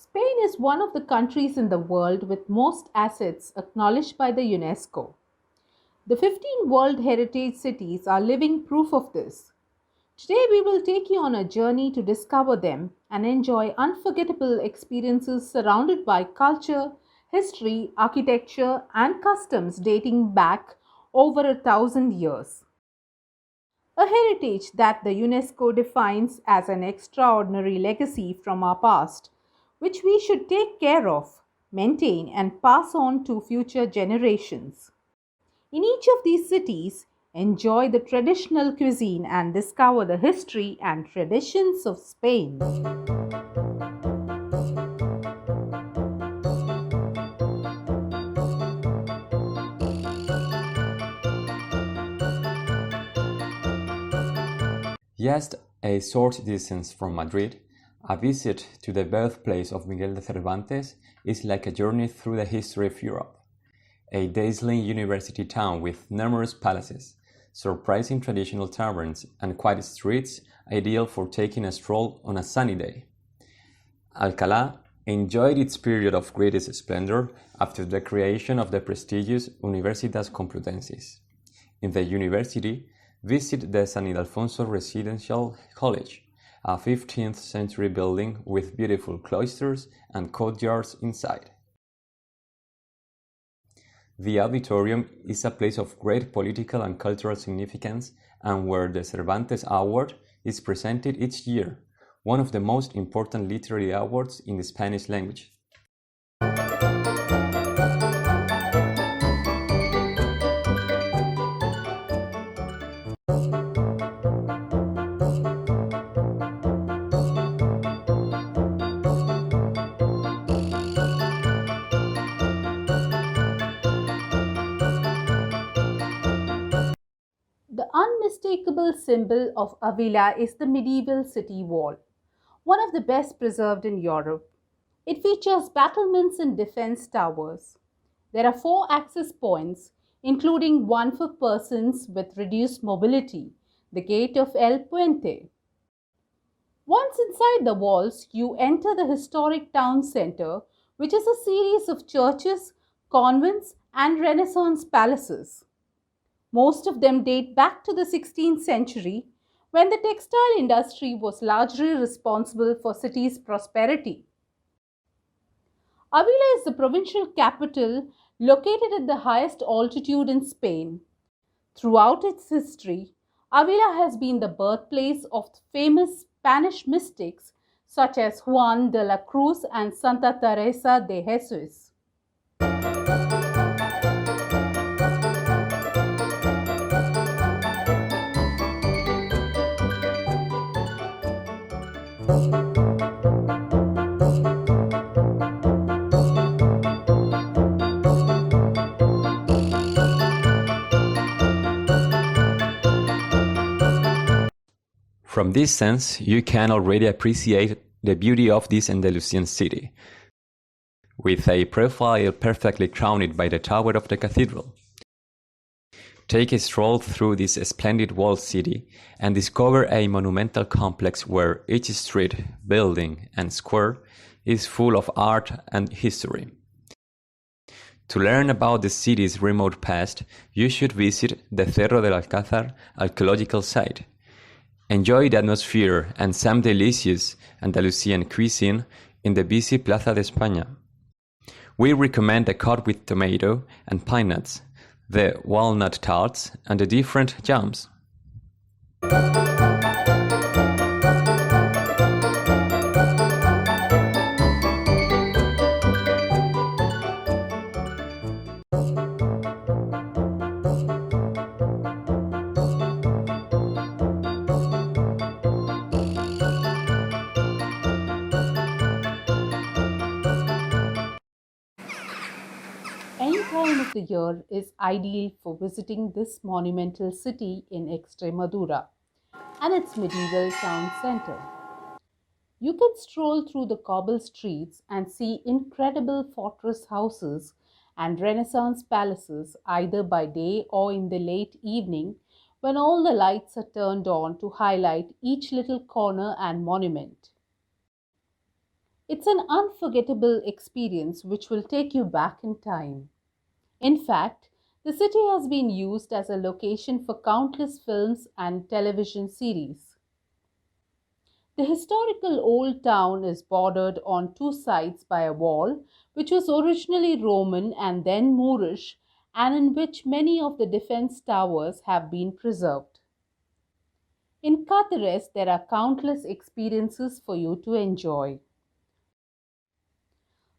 Spain is one of the countries in the world with most assets acknowledged by the UNESCO. The 15 World Heritage Cities are living proof of this. Today, we will take you on a journey to discover them and enjoy unforgettable experiences surrounded by culture, history, architecture, and customs dating back over 1,000 years. A heritage that the UNESCO defines as an extraordinary legacy from our past, which we should take care of, maintain, and pass on to future generations. In each of these cities, enjoy the traditional cuisine and discover the history and traditions of Spain. Just a short distance from Madrid, a visit to the birthplace of Miguel de Cervantes is like a journey through the history of Europe. A dazzling university town with numerous palaces, surprising traditional taverns, and quiet streets ideal for taking a stroll on a sunny day. Alcalá enjoyed its period of greatest splendor after the creation of the prestigious Universitas Complutensis. In the university, visit the San Ildefonso Residential College, a 15th century building with beautiful cloisters and courtyards inside. The auditorium is a place of great political and cultural significance and where the Cervantes Award is presented each year, one of the most important literary awards in the Spanish language. The unmistakable symbol of Avila is the medieval city wall, one of the best preserved in Europe. It features battlements and defense towers. There are four access points, including one for persons with reduced mobility, the Gate of El Puente. Once inside the walls, you enter the historic town center, which is a series of churches, convents, and Renaissance palaces. Most of them date back to the 16th century, when the textile industry was largely responsible for city's prosperity. Avila is the provincial capital located at the highest altitude in Spain. Throughout its history, Avila has been the birthplace of famous Spanish mystics such as Juan de la Cruz and Santa Teresa de Jesus. From this sense, you can already appreciate the beauty of this Andalusian city, with a profile perfectly crowned by the tower of the cathedral. Take a stroll through this splendid walled city and discover a monumental complex where each street, building, and square is full of art and history. To learn about the city's remote past, you should visit the Cerro del Alcázar archaeological site. Enjoy the atmosphere and some delicious Andalusian cuisine in the busy Plaza de España. We recommend the cod with tomato and pine nuts, the walnut tarts, and the different jams. Any time of the year is ideal for visiting this monumental city in Extremadura and its medieval town center. You can stroll through the cobble streets and see incredible fortress houses and Renaissance palaces either by day or in the late evening when all the lights are turned on to highlight each little corner and monument. It's an unforgettable experience which will take you back in time. In fact, the city has been used as a location for countless films and television series. The historical old town is bordered on two sides by a wall, which was originally Roman and then Moorish, and in which many of the defense towers have been preserved. In Cáceres, there are countless experiences for you to enjoy.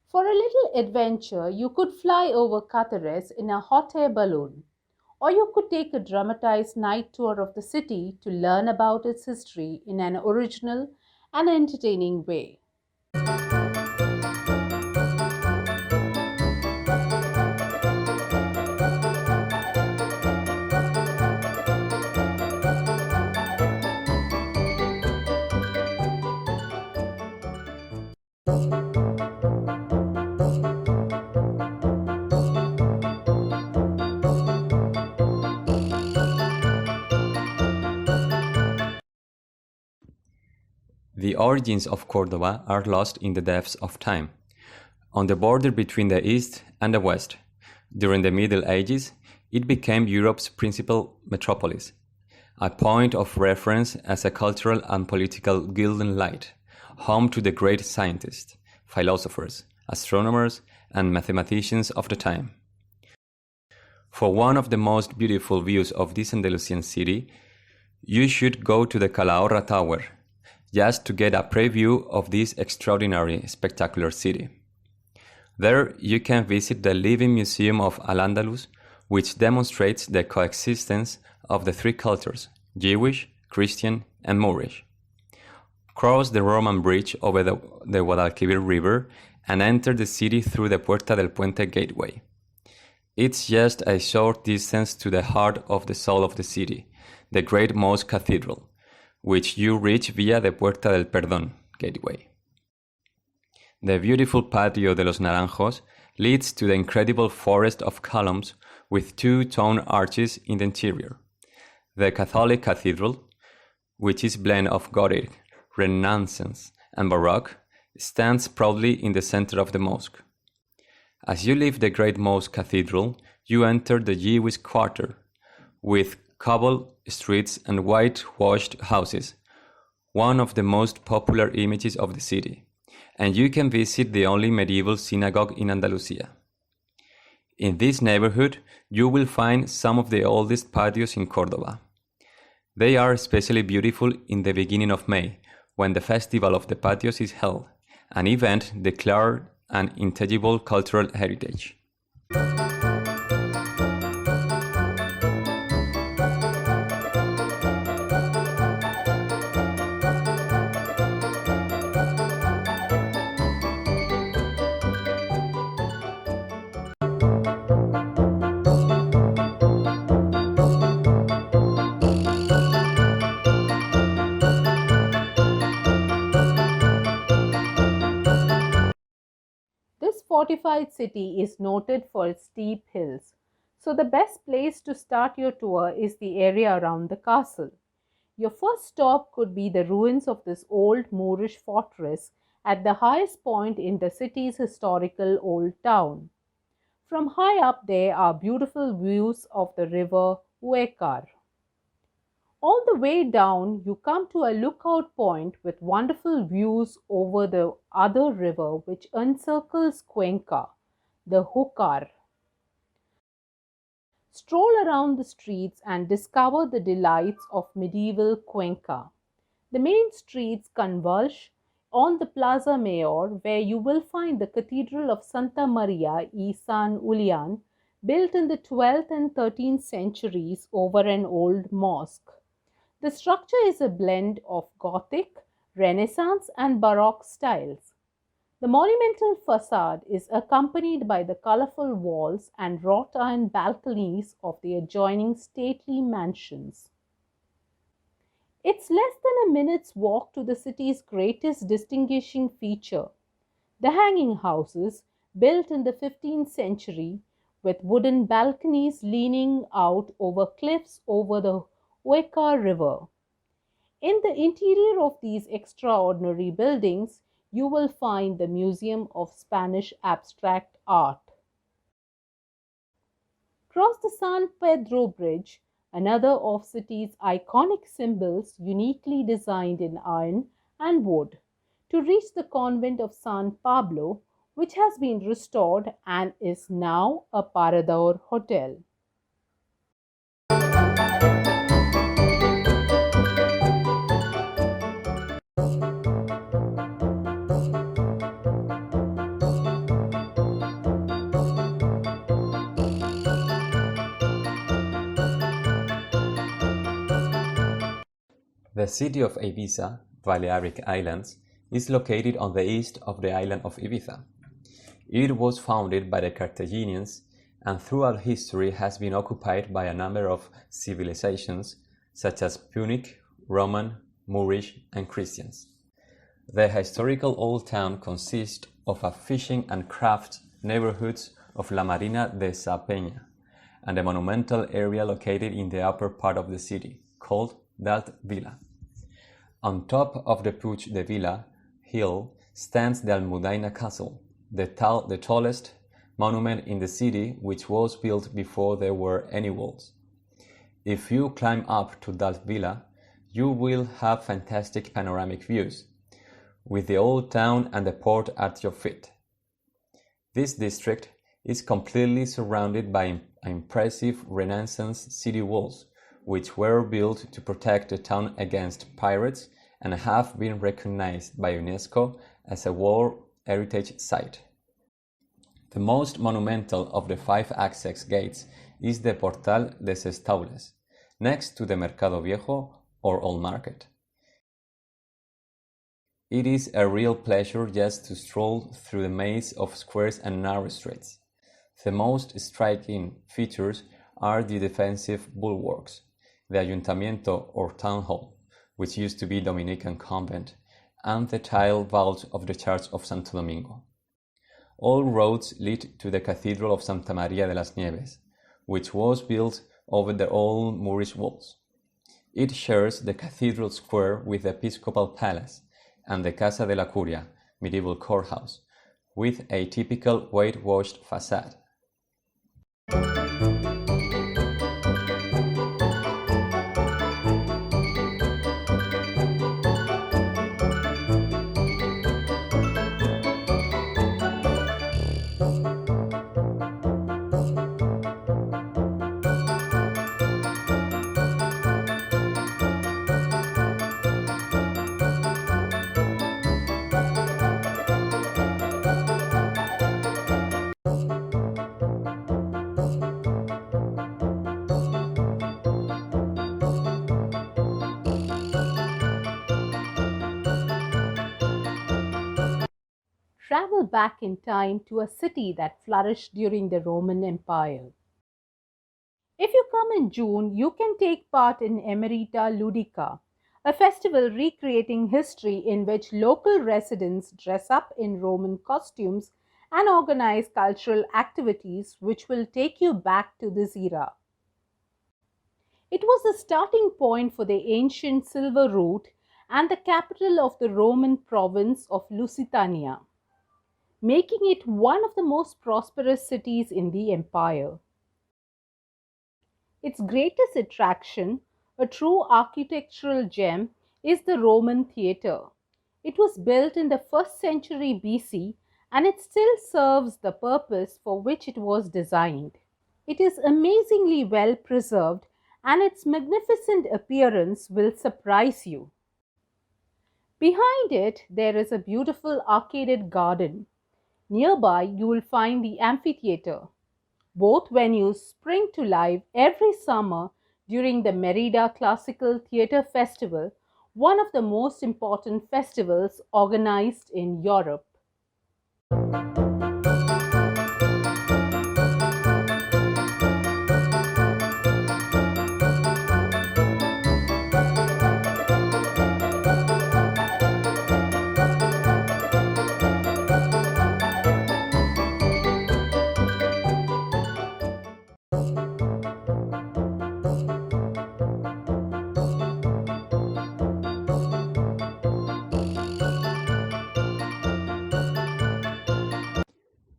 For a little adventure, you could fly over Cáceres in a hot air balloon, or you could take a dramatized night tour of the city to learn about its history in an original and entertaining way. The origins of Córdoba are lost in the depths of time. On the border between the East and the West, during the Middle Ages, it became Europe's principal metropolis, a point of reference as a cultural and political golden light, home to the great scientists, philosophers, astronomers, and mathematicians of the time. For one of the most beautiful views of this Andalusian city, you should go to the Calahorra Tower, just to get a preview of this extraordinary, spectacular city. There you can visit the living museum of Al-Andalus, which demonstrates the coexistence of the three cultures, Jewish, Christian, and Moorish. Cross the Roman bridge over the Guadalquivir River and enter the city through the Puerta del Puente gateway. It's just a short distance to the heart of the soul of the city, the great mosque cathedral, which you reach via the Puerta del Perdón gateway. The beautiful patio de los Naranjos leads to the incredible forest of columns with two-tone arches in the interior. The Catholic cathedral, which is a blend of Gothic, Renaissance, and Baroque, stands proudly in the center of the mosque. As you leave the great mosque cathedral, you enter the Jewish quarter, with cobble streets and whitewashed houses, one of the most popular images of the city, and you can visit the only medieval synagogue in Andalusia. In this neighborhood, you will find some of the oldest patios in Córdoba. They are especially beautiful in the beginning of May, when the Festival of the Patios is held, an event declared an intangible cultural heritage. This fortified city is noted for its steep hills, so the best place to start your tour is the area around the castle. Your first stop could be the ruins of this old Moorish fortress at the highest point in the city's historical old town. From high up there are beautiful views of the river Uecar. All the way down, you come to a lookout point with wonderful views over the other river which encircles Cuenca, the Júcar. Stroll around the streets and discover the delights of medieval Cuenca. The main streets converge on the Plaza Mayor, where you will find the Cathedral of Santa Maria y San Julian, built in the 12th and 13th centuries over an old mosque. The structure is a blend of Gothic, Renaissance, and Baroque styles. The monumental facade is accompanied by the colorful walls and wrought iron balconies of the adjoining stately mansions. It's less than a minute's walk to the city's greatest distinguishing feature, the hanging houses, built in the 15th century with wooden balconies leaning out over cliffs over the Uecar River. In the interior of these extraordinary buildings, you will find the Museum of Spanish Abstract Art. Cross the San Pedro Bridge, another of city's iconic symbols uniquely designed in iron and wood, to reach the convent of San Pablo, which has been restored and is now a Parador hotel. The city of Evissa, Balearic Islands, is located on the east of the island of Ibiza. It was founded by the Carthaginians and throughout history has been occupied by a number of civilizations such as Punic, Roman, Moorish, and Christians. The historical old town consists of a fishing and craft neighborhoods of La Marina de Sa Peña and a monumental area located in the upper part of the city, called Dalt Vila. On top of the Puig de Vila hill stands the Almudaina Castle, the tallest monument in the city, which was built before there were any walls. If you climb up to Dalt Vila, you will have fantastic panoramic views, with the old town and the port at your feet. This district is completely surrounded by impressive Renaissance city walls, which were built to protect the town against pirates and have been recognized by UNESCO as a World Heritage Site. The most monumental of the 5 access gates is the Portal de ses Taules, next to the Mercado Viejo or Old Market. It is a real pleasure just to stroll through the maze of squares and narrow streets. The most striking features are the defensive bulwarks, the Ayuntamiento or Town Hall, which used to be Dominican convent, and the tile vault of the Church of Santo Domingo. All roads lead to the Cathedral of Santa María de las Nieves, which was built over the old Moorish walls. It shares the cathedral square with the Episcopal Palace and the Casa de la Curia, medieval courthouse, with a typical whitewashed facade. Travel back in time to a city that flourished during the Roman Empire. If you come in June, you can take part in Emerita Ludica, a festival recreating history in which local residents dress up in Roman costumes and organize cultural activities which will take you back to this era. It was the starting point for the ancient silver route and the capital of the Roman province of Lusitania, making it one of the most prosperous cities in the empire. Its greatest attraction, a true architectural gem, is the Roman theatre. It was built in the 1st century BC and it still serves the purpose for which it was designed. It is amazingly well preserved and its magnificent appearance will surprise you. Behind it, there is a beautiful arcaded garden. Nearby, you will find the amphitheatre. Both venues spring to life every summer during the Mérida Classical Theatre Festival, one of the most important festivals organized in Europe.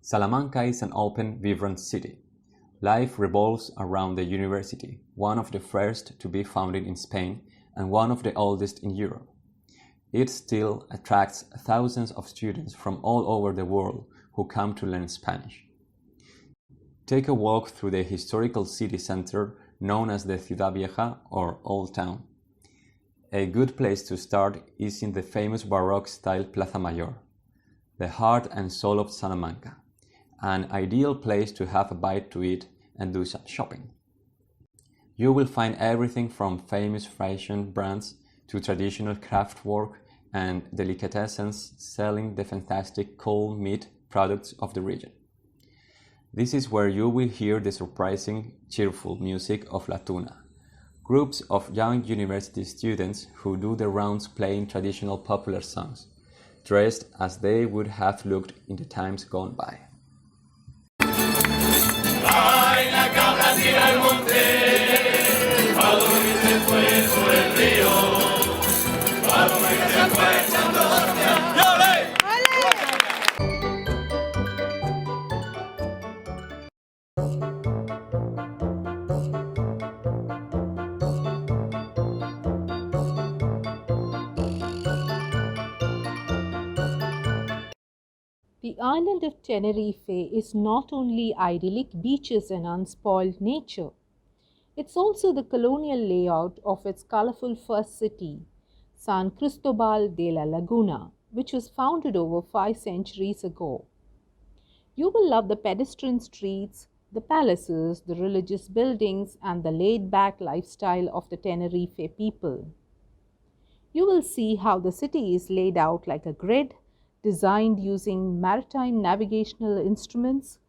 Salamanca is an open, vibrant city. Life revolves around the university, one of the first to be founded in Spain and one of the oldest in Europe. It still attracts thousands of students from all over the world who come to learn Spanish. Take a walk through the historical city center known as the Ciudad Vieja or Old Town. A good place to start is in the famous Baroque-style Plaza Mayor, the heart and soul of Salamanca, an ideal place to have a bite to eat and do some shopping. You will find everything from famous fashion brands to traditional craft work and delicatessens selling the fantastic cold meat products of the region. This is where you will hear the surprising, cheerful music of La Tuna, groups of young university students who do the rounds playing traditional popular songs, dressed as they would have looked in the times gone by. Ay, la cabra tira al monte, paloma se fue por el río, paloma se fue echando hacia. The island of Tenerife is not only idyllic beaches and unspoiled nature, it's also the colonial layout of its colorful first city, San Cristobal de la Laguna, which was founded over 5 centuries ago. You will love the pedestrian streets, the palaces, the religious buildings, and the laid-back lifestyle of the Tenerife people. You will see how the city is laid out like a grid, designed using maritime navigational instruments.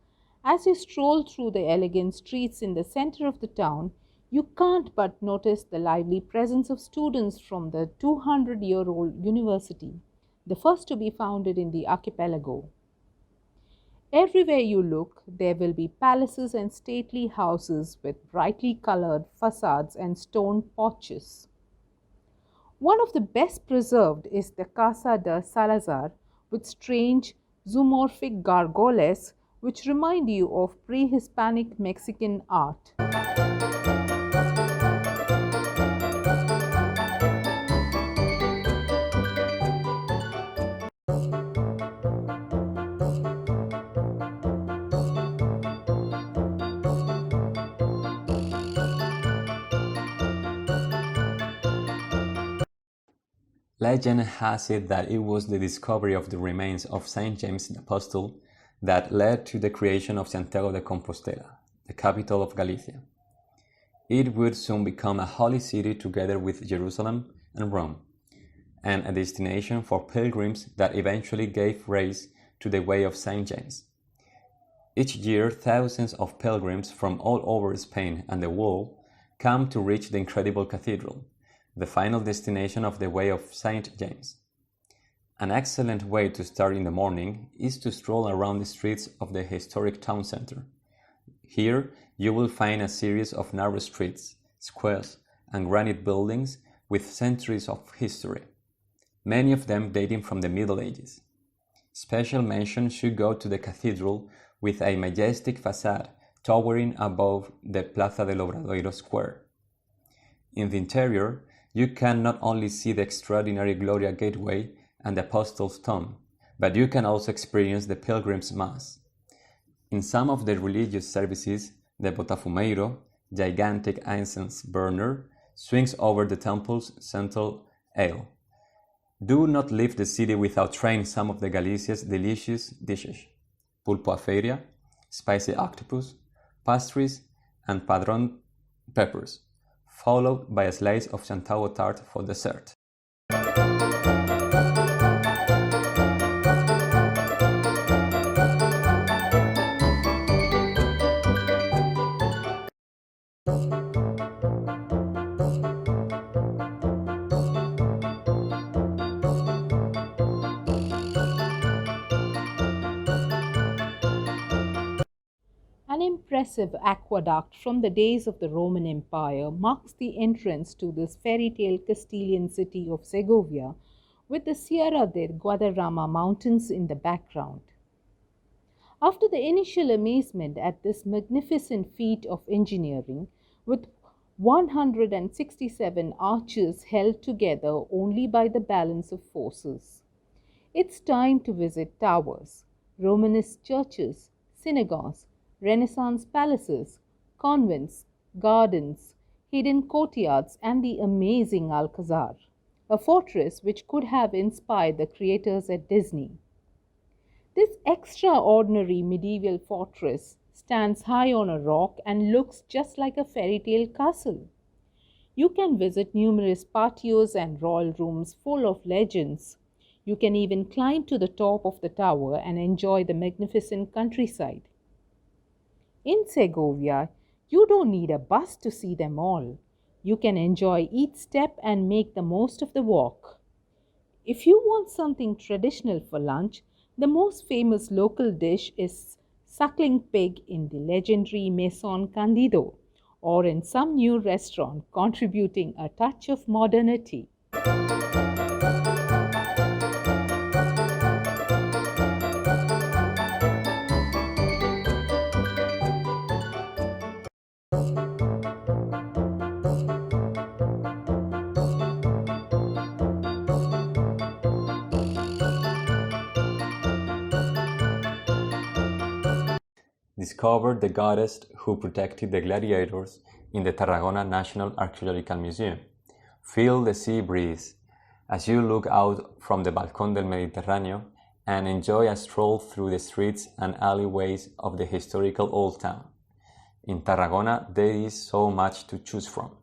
As you stroll through the elegant streets in the center of the town, you can't but notice the lively presence of students from the 200-year-old university, the first to be founded in the archipelago. Everywhere you look, there will be palaces and stately houses with brightly colored facades and stone porches. One of the best preserved is the Casa de Salazar, with strange zoomorphic gargoyles which remind you of pre-Hispanic Mexican art. Legend has it that it was the discovery of the remains of Saint James the Apostle that led to the creation of Santiago de Compostela, the capital of Galicia. It would soon become a holy city together with Jerusalem and Rome, and a destination for pilgrims that eventually gave rise to the Way of Saint James. Each year, thousands of pilgrims from all over Spain and the world come to reach the incredible cathedral, the final destination of the Way of Saint James. An excellent way to start in the morning is to stroll around the streets of the historic town center. Here, you will find a series of narrow streets, squares, and granite buildings with centuries of history, many of them dating from the Middle Ages. Special mention should go to the cathedral with a majestic facade towering above the Plaza del Obradoiro Square. In the interior, you can not only see the extraordinary Gloria Gateway and the Apostles' Tomb, but you can also experience the Pilgrim's Mass. In some of the religious services, the Botafumeiro, gigantic incense burner, swings over the temple's central aisle. Do not leave the city without trying some of the Galicia's delicious dishes: pulpo a feira, spicy octopus, pastries, and padron peppers, followed by a slice of Santiago tart for dessert. An impressive aqueduct from the days of the Roman Empire marks the entrance to this fairy tale Castilian city of Segovia, with the Sierra de Guadarrama mountains in the background. After the initial amazement at this magnificent feat of engineering, with 167 arches held together only by the balance of forces, it's time to visit towers, Romanesque churches, synagogues, Renaissance palaces, convents, gardens, hidden courtyards, and the amazing Alcazar, a fortress which could have inspired the creators at Disney. This extraordinary medieval fortress stands high on a rock and looks just like a fairy tale castle. You can visit numerous patios and royal rooms full of legends. You can even climb to the top of the tower and enjoy the magnificent countryside. In Segovia, you don't need a bus to see them all. You can enjoy each step and make the most of the walk. If you want something traditional for lunch, the most famous local dish is suckling pig in the legendary Maison Candido, or in some new restaurant contributing a touch of modernity. Discovered the goddess who protected the gladiators in the Tarragona National Archaeological Museum. Feel the sea breeze as you look out from the Balcón del Mediterráneo and enjoy a stroll through the streets and alleyways of the historical Old Town. In Tarragona, there is so much to choose from.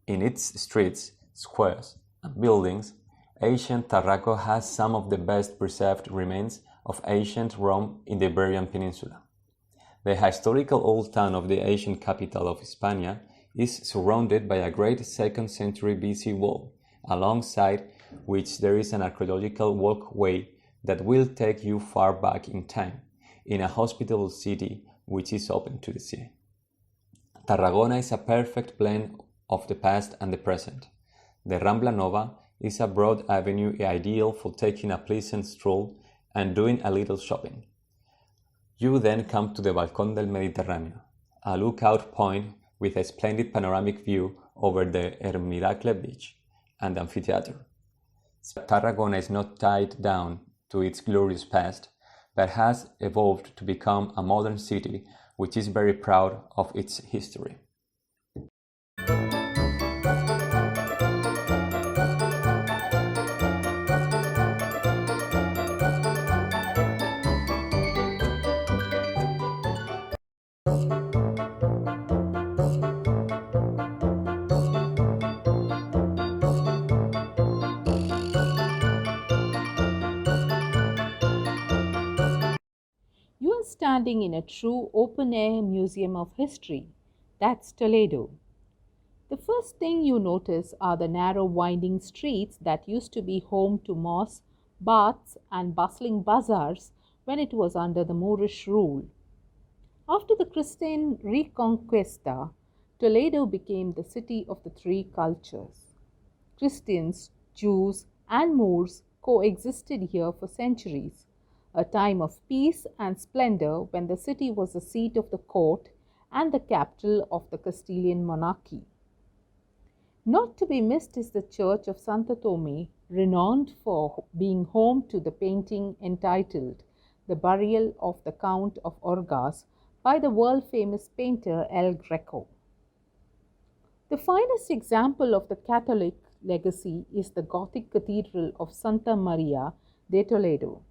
In its streets, squares, and buildings, ancient Tarraco has some of the best preserved remains of ancient Rome in the Iberian Peninsula. The historical old town of the ancient capital of Hispania is surrounded by a great 2nd century BC wall, alongside which there is an archaeological walkway that will take you far back in time, in a hospitable city which is open to the sea. Tarragona is a perfect blend of the past and the present. The Rambla Nova is a broad avenue ideal for taking a pleasant stroll and doing a little shopping. You then come to the Balcón del Mediterráneo, a lookout point with a splendid panoramic view over the Hermiracle beach and amphitheater. Tarragona is not tied down to its glorious past, but has evolved to become a modern city which is very proud of its history. You are standing in a true open-air museum of history. That's Toledo. The first thing you notice are the narrow winding streets that used to be home to mosques, baths, and bustling bazaars when it was under the Moorish rule. After the Christian Reconquista, Toledo became the city of the three cultures. Christians, Jews, and Moors coexisted here for centuries, a time of peace and splendor when the city was the seat of the court and the capital of the Castilian monarchy. Not to be missed is the church of Santo Tome, renowned for being home to the painting entitled The Burial of the Count of Orgaz by the world-famous painter El Greco. The finest example of the Catholic legacy is the Gothic Cathedral of Santa Maria de Toledo.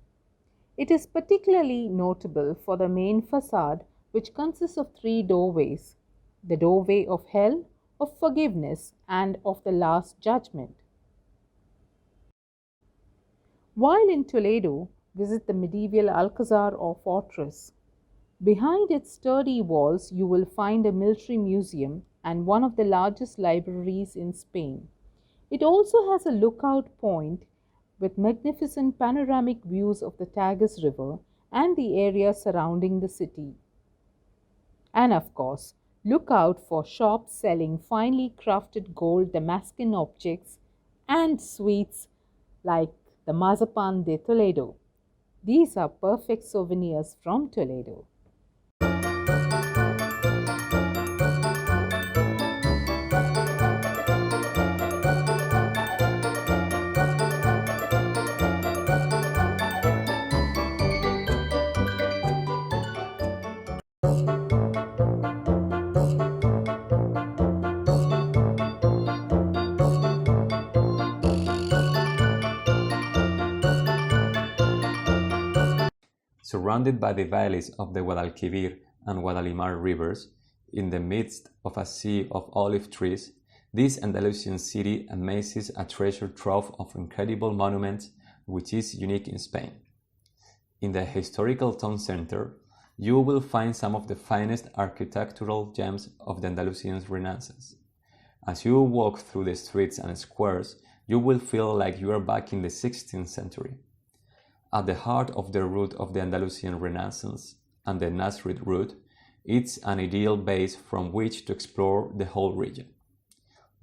It is particularly notable for the main facade, which consists of three doorways: the doorway of hell, of forgiveness, and of the Last Judgment. While in Toledo, visit the medieval Alcazar or fortress. Behind its sturdy walls, you will find a military museum and one of the largest libraries in Spain. It also has a lookout point with magnificent panoramic views of the Tagus River and the area surrounding the city. And of course, look out for shops selling finely crafted gold Damascene objects and sweets like the Mazapan de Toledo. These are perfect souvenirs from Toledo. Surrounded by the valleys of the Guadalquivir and Guadalimar rivers, in the midst of a sea of olive trees, this Andalusian city amazes a treasure trove of incredible monuments which is unique in Spain. In the historical town center, you will find some of the finest architectural gems of the Andalusian Renaissance. As you walk through the streets and squares, you will feel like you are back in the 16th century. At the heart of the root of the Andalusian Renaissance and the Nasrid route, it's an ideal base from which to explore the whole region.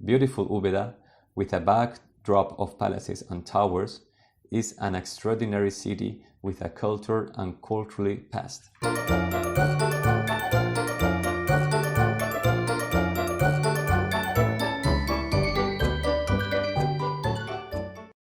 Beautiful Úbeda, with a backdrop of palaces and towers, is an extraordinary city with a cultured and culturally past.